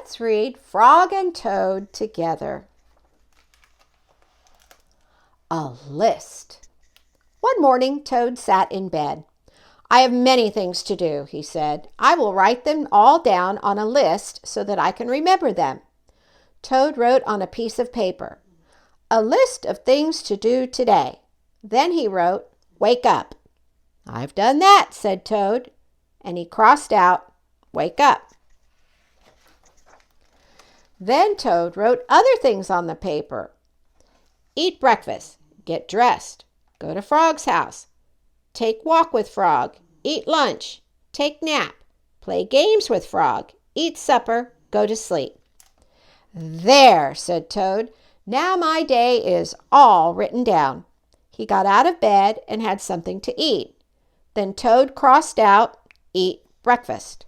let's read Frog and Toad together. A list. One morning, Toad sat in bed. I have many things to do, he said. I will write them all down on a list so that I can remember them. Toad wrote on a piece of paper, a list of things to do today. Then he wrote, wake up. I've done that, said Toad, and he crossed out, wake up. Then Toad wrote other things on the paper. Eat breakfast, get dressed, go to Frog's house, take walk with Frog, eat lunch, take nap, play games with Frog, eat supper, go to sleep. There, said Toad. Now my day is all written down. He got out of bed and had something to eat. Then Toad crossed out, eat breakfast.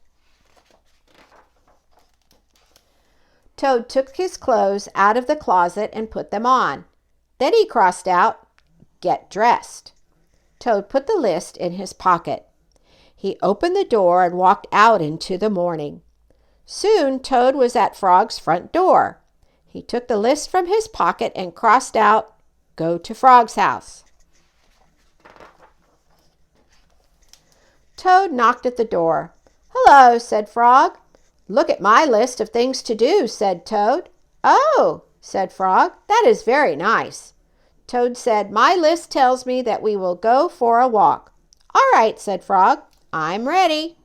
Toad took his clothes out of the closet and put them on. Then he crossed out, get dressed. Toad put the list in his pocket. He opened the door and walked out into the morning. Soon Toad was at Frog's front door. He took the list from his pocket and crossed out, go to Frog's house. Toad knocked at the door. Hello, said Frog. Look at my list of things to do, said Toad. Oh, said Frog, that is very nice. Toad said, my list tells me that we will go for a walk. All right, said Frog, I'm ready.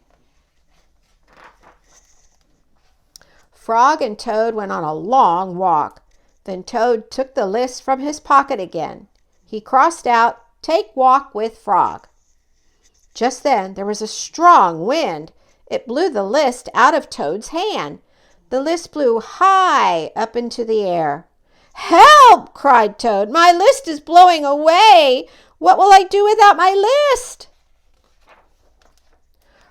Frog and Toad went on a long walk. Then Toad took the list from his pocket again. He crossed out, take walk with Frog. Just then there was a strong wind. It blew the list out of Toad's hand. The list flew high up into the air. Help! Cried Toad. My list is blowing away. What will I do without my list?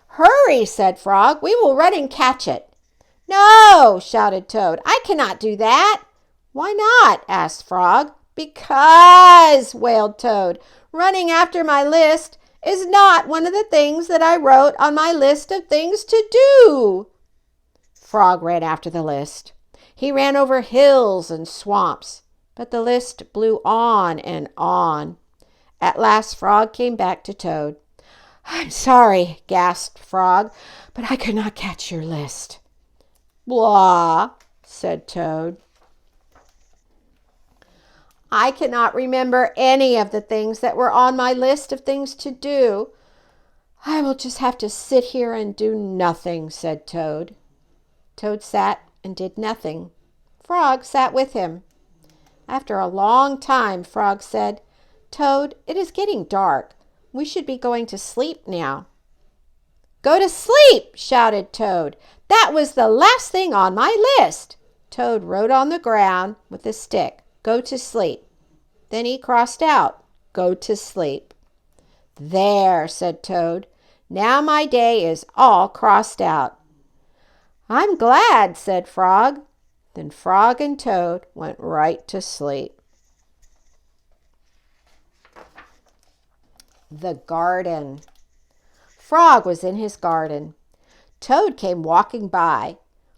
Hurry, said Frog. We will run and catch it. No, shouted Toad. I cannot do that. Why not? Asked Frog. Because, wailed Toad, running after my list is not one of the things that I wrote on my list of things to do. Frog ran after the list. He ran over hills and swamps, but the list blew on and on. At last Frog came back to Toad. I'm sorry, gasped Frog, but I could not catch your list. Blah, said Toad. I cannot remember any of the things that were on my list of things to do. I will just have to sit here and do nothing, said Toad. Toad sat and did nothing. Frog sat with him. After a long time, Frog said, Toad, it is getting dark. We should be going to sleep now. Go to sleep, shouted Toad. That was the last thing on my list. Toad wrote on the ground with a stick, go to sleep. Then he crossed out, go to sleep. There, said Toad. Now my day is all crossed out. I'm glad, said Frog. Then Frog and Toad went right to sleep. The garden. Frog was in his garden. Toad came walking by.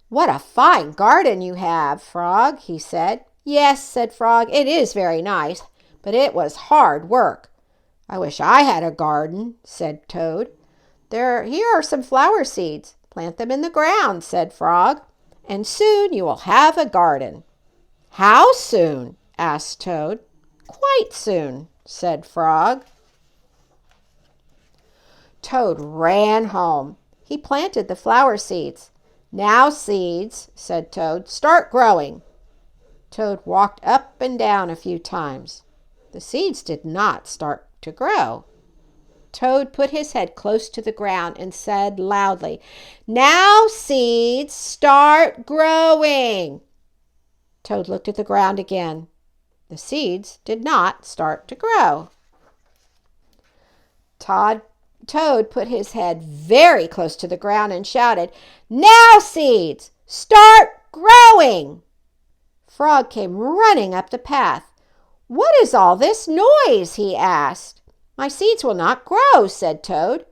What a fine garden you have, Frog, he said. Yes, said Frog, it is very nice, but it was hard work. I wish I had a garden, said Toad. Here are some flower seeds. Plant them in the ground, said Frog, and soon you will have a garden. How soon? asked Toad. Quite soon, said Frog. Toad ran home. He planted the flower seeds. Now, seeds, said Toad, start growing. Toad walked up and down a few times. The seeds did not start to grow. Toad put his head close to the ground and said loudly, Now, seeds, start growing. Toad looked at the ground again. The seeds did not start to grow. Toad put his head very close to the ground and shouted, Now, seeds, start growing. Frog came running up the path. What is all this noise? He asked. My seeds will not grow, said Toad.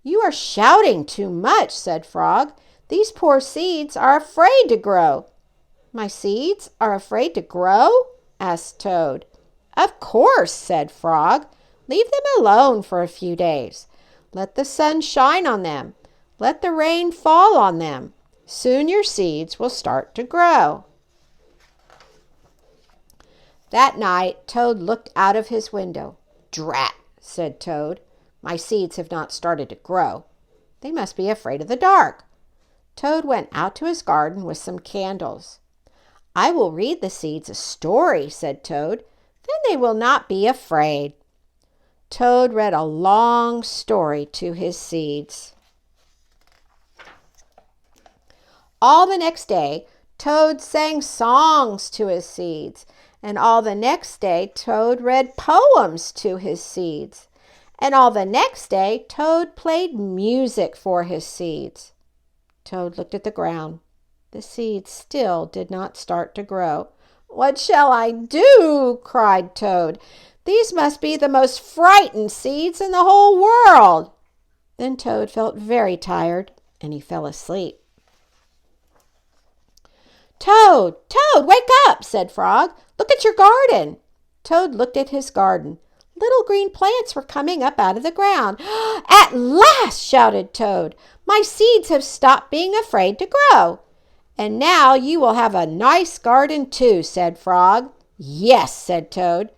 You are shouting too much, said Frog. These poor seeds are afraid to grow." "My seeds are afraid to grow?" asked Toad. "Of course," said Frog. "Leave them alone for a few days. Let the sun shine on them. Let the rain fall on them. Soon your seeds will start to grow." That night Toad looked out of his window. "Drat," said Toad. "My seeds have not started to grow. They must be afraid of the dark." Toad went out to his garden with some candles. "I will read the seeds a story," said Toad. "Then they will not be afraid." Toad read a long story to his seeds. All the next day, Toad sang songs to his seeds. And all the next day, Toad read poems to his seeds. And all the next day, Toad played music for his seeds. Toad looked at the ground. The seeds still did not start to grow. "What shall I do?" cried Toad. "These must be the most frightened seeds in the whole world." Then Toad felt very tired, and he fell asleep. "Toad, Toad, wake up," said Frog. "Look at your garden." Toad looked at his garden. Little green plants were coming up out of the ground. "At last!" shouted Toad. "My seeds have stopped being afraid to grow." "And now you will have a nice garden too," said Frog. "Yes," said Toad.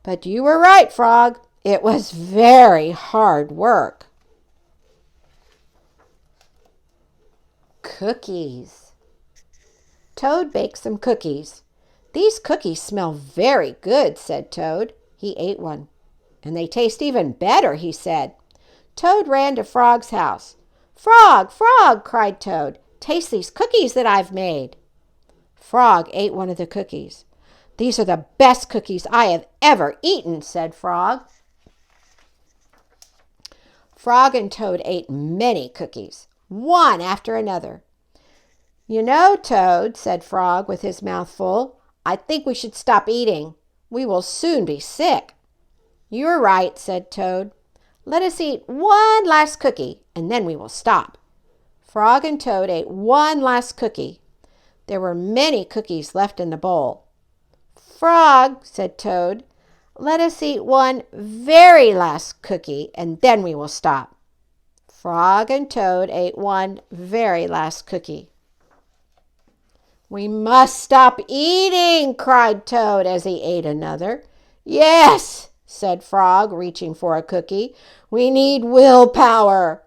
"But you were right, Frog. It was very hard work." Cookies. Toad baked some cookies. "These cookies smell very good," said Toad. He ate one. "And they taste even better," he said. Toad ran to Frog's house. "Frog, Frog," cried Toad, "taste these cookies that I've made." Frog ate one of the cookies. "These are the best cookies I have ever eaten," said Frog. Frog and Toad ate many cookies, one after another. "You know, Toad," said Frog with his mouth full, "I think we should stop eating. We will soon be sick." "You're right," said Toad. "Let us eat one last cookie, and then we will stop." Frog and Toad ate one last cookie. There were many cookies left in the bowl. "Frog," said Toad, "let us eat one very last cookie, and then we will stop." Frog and Toad ate one very last cookie. "We must stop eating," cried Toad as he ate another. "Yes," said Frog, reaching for a cookie. "We need willpower."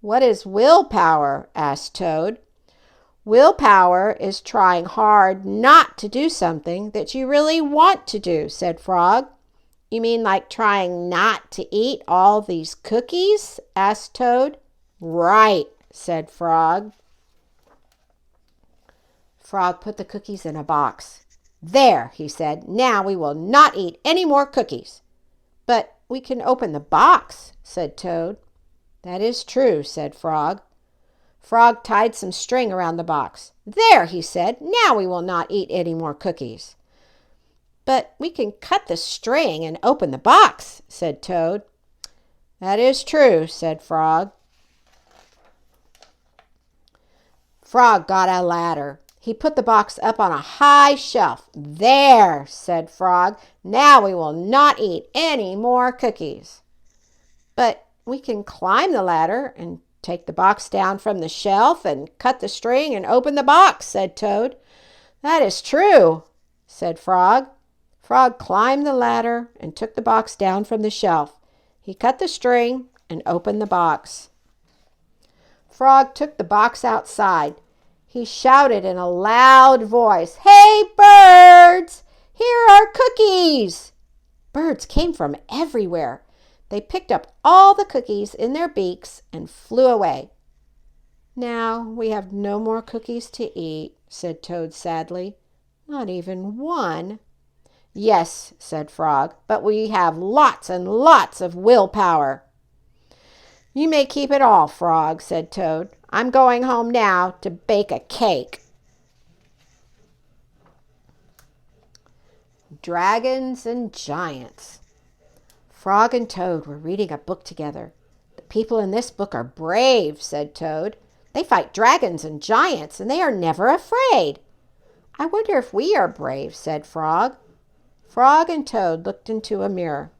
"What is willpower?" asked Toad. "Willpower is trying hard not to do something that you really want to do," said Frog. "You mean like trying not to eat all these cookies?" asked Toad. "Right," said Frog. Frog put the cookies in a box. "There," he said. "Now we will not eat any more cookies." "But we can open the box," said Toad. "That is true," said Frog. Frog tied some string around the box. "There," he said. "Now we will not eat any more cookies." "But we can cut the string and open the box," said Toad. "That is true," said Frog. Frog got a ladder. He put the box up on a high shelf. "There," said Frog. "Now we will not eat any more cookies." "But we can climb the ladder and take the box down from the shelf and cut the string and open the box," said Toad. "That is true," said Frog. Frog climbed the ladder and took the box down from the shelf. He cut the string and opened the box. Frog took the box outside. He shouted in a loud voice, "Hey, birds! Here are cookies!" Birds came from everywhere. They picked up all the cookies in their beaks and flew away. "Now we have no more cookies to eat," said Toad sadly. "Not even one." "Yes," said Frog, "but we have lots and lots of willpower." "You may keep it all, Frog," said Toad. "I'm going home now to bake a cake." Dragons and Giants. Frog and Toad were reading a book together. "The people in this book are brave," said Toad. They fight dragons and giants, and they are never afraid. I wonder if we are brave, said Frog. Frog and Toad looked into a mirror.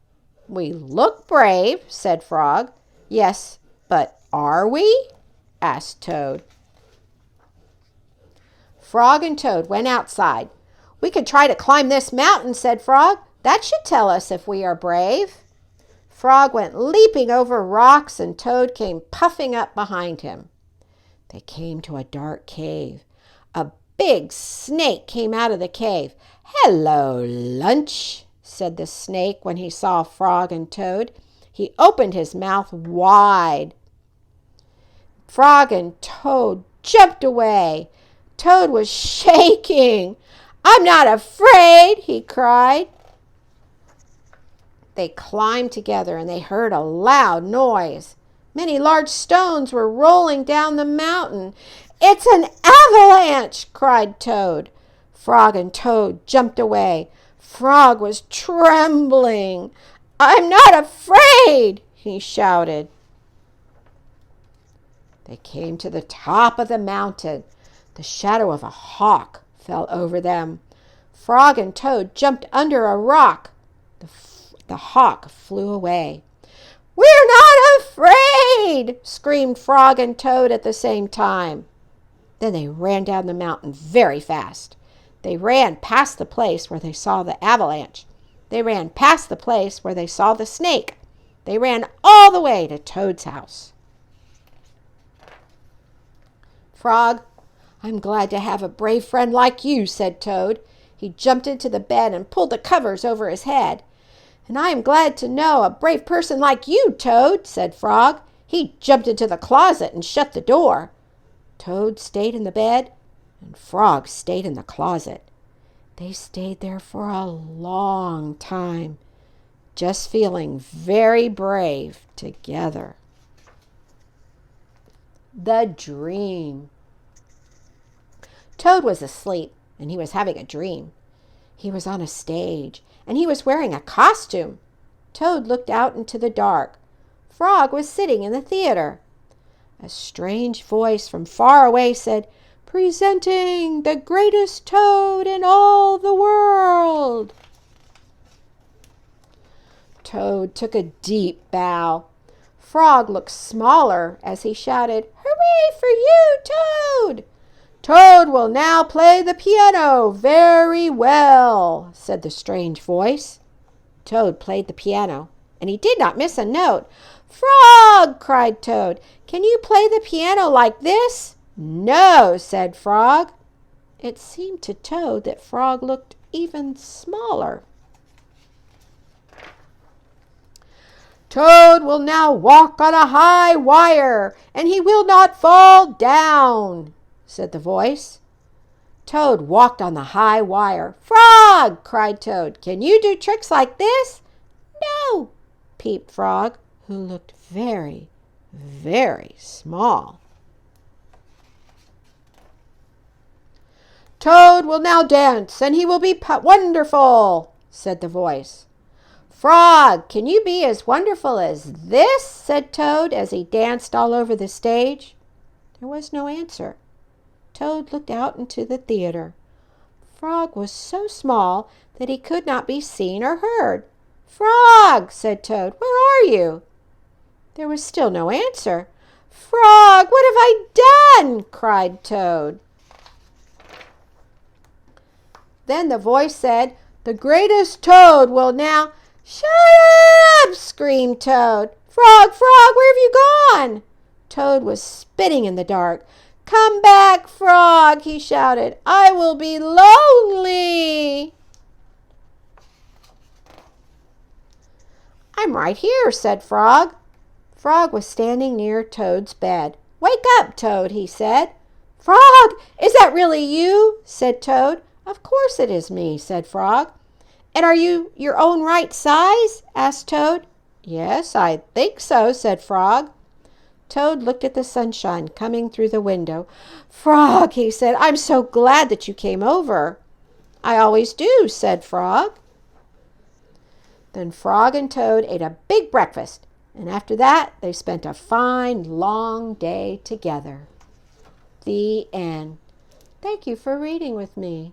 We look brave, said Frog. Yes, but are we? Asked Toad. Frog and Toad went outside. We could try to climb this mountain, said Frog. That should tell us if we are brave. Frog went leaping over rocks, and Toad came puffing up behind him. They came to a dark cave. A big snake came out of the cave. Hello, Lunch, said the snake when he saw Frog and Toad. He opened his mouth wide. Frog and Toad jumped away. Toad was shaking. I'm not afraid, he cried. They climbed together and they heard a loud noise. Many large stones were rolling down the mountain. It's an avalanche, cried Toad. Frog and Toad jumped away. Frog was trembling. I'm not afraid, he shouted. They came to the top of the mountain. The shadow of a hawk fell over them. Frog and Toad jumped under a rock. The hawk flew away. We're not afraid, screamed Frog and Toad at the same time. Then they ran down the mountain very fast. They ran past the place where they saw the avalanche. They ran past the place where they saw the snake. They ran all the way to Toad's house. Frog, I'm glad to have a brave friend like you, said Toad. He jumped into the bed and pulled the covers over his head. And I am glad to know a brave person like you, Toad, said Frog. He jumped into the closet and shut the door. Toad stayed in the bed, and Frog stayed in the closet. They stayed there for a long time, just feeling very brave together. The dream. Toad was asleep, and he was having a dream. He was on a stage, and he was wearing a costume. Toad looked out into the dark. Frog was sitting in the theater. A strange voice from far away said, Presenting the greatest Toad in all the world. Toad took a deep bow. Frog looked smaller as he shouted, Hooray for you, Toad! Toad will now play the piano very well, said the strange voice. Toad played the piano, and he did not miss a note. Frog, cried Toad, can you play the piano like this? No, said Frog. It seemed to Toad that Frog looked even smaller. Toad will now walk on a high wire, and he will not fall down, said the voice. Toad walked on the high wire. Frog, cried Toad, can you do tricks like this? No, peeped Frog, who looked very, very small. Toad will now dance, and he will be wonderful, said the voice. Frog, can you be as wonderful as this? Said Toad as he danced all over the stage. There was no answer. Toad looked out into the theater. Frog was so small that he could not be seen or heard. Frog, said Toad, where are you? There was still no answer. Frog, what have I done? Cried Toad. Then the voice said, The greatest Toad will now... Shut up! Screamed Toad. Frog, Frog, where have you gone? Toad was spinning in the dark. Come back, Frog, he shouted. I will be lonely. I'm right here, said Frog. Frog was standing near Toad's bed. Wake up, Toad, he said. Frog, is that really you? Said Toad. Of course it is me, said Frog. And are you your own right size? Asked Toad. Yes, I think so, said Frog. Toad looked at the sunshine coming through the window. Frog, he said, I'm so glad that you came over. I always do, said Frog. Then Frog and Toad ate a big breakfast, and after that they spent a fine long day together. The end. Thank you for reading with me.